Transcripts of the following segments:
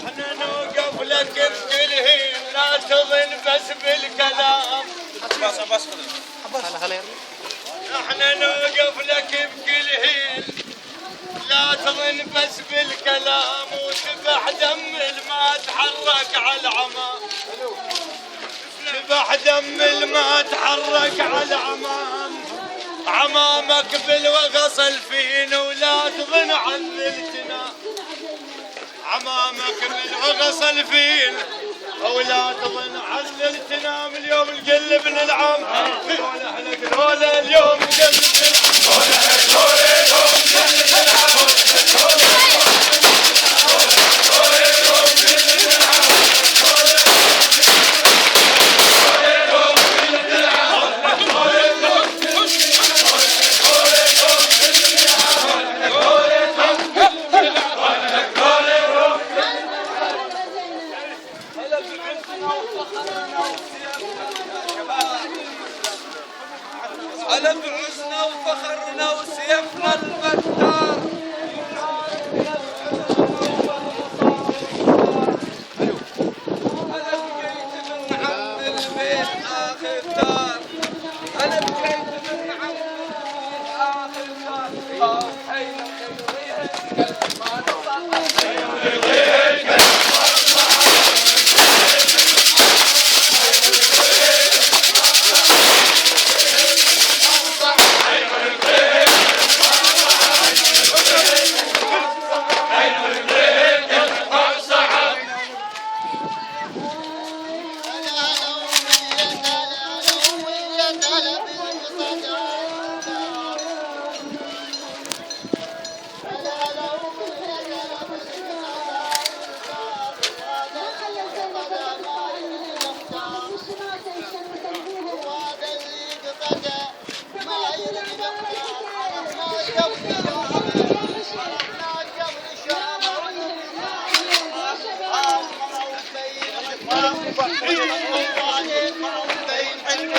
احنا نوقف لك بكل هين لا تظن بس بالكلام. احنا نوقف لك بكل هين لا تظن بس بالكلام وتبح دم ما تحرك على العمى. تبح دم ما تحرك على العمام. عمامك بالوغص الفين ولا تظن عذلتنا. عمامك بالوغص الفين ولا تظن عذلتنا. من اليوم نقلب نلعب قول اهلك قول اليوم نقلب نلعب قول اهلك قول اليوم نقلب نلعب قول اليوم نقلب نلعب على بعزنا وفخرنا وسيفنا البتار. أنا بقيت من عند البيت آخر دار. أنا بقيت من عند البيت آخر دار. حين خيريها قلب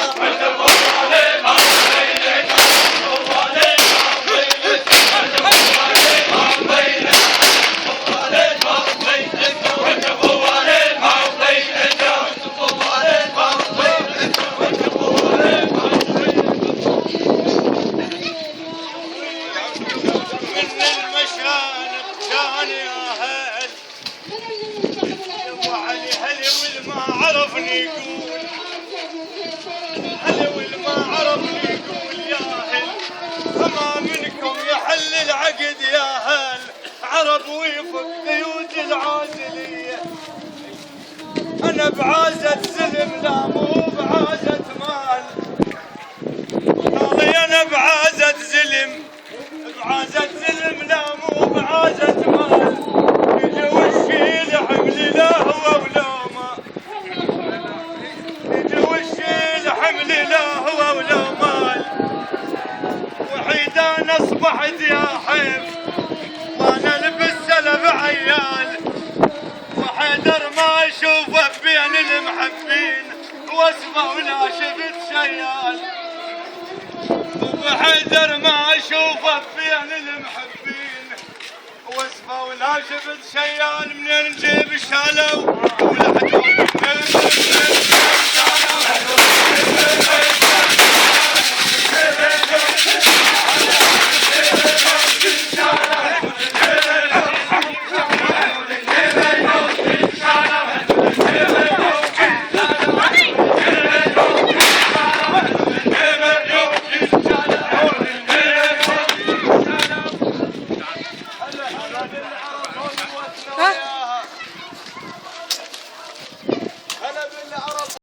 ما أنا بعازة زلم لا مو بعازة مال. والله أنا بعازة زلم لا مو بعازة مال. يجي وشي حمل لا هو ولا ما. يجي وشي حمل لا هو ولا مال. وحيد أنا أصبحت يا حيف وأنا لبس سلب عيال. وحيدر ما اشوفه بين المحبين واسمه ولا شفت شيال. وحيدر ما اشوفه بين المحبين واسمه ولا شفت شيال. منين نجيب الشالو ولحد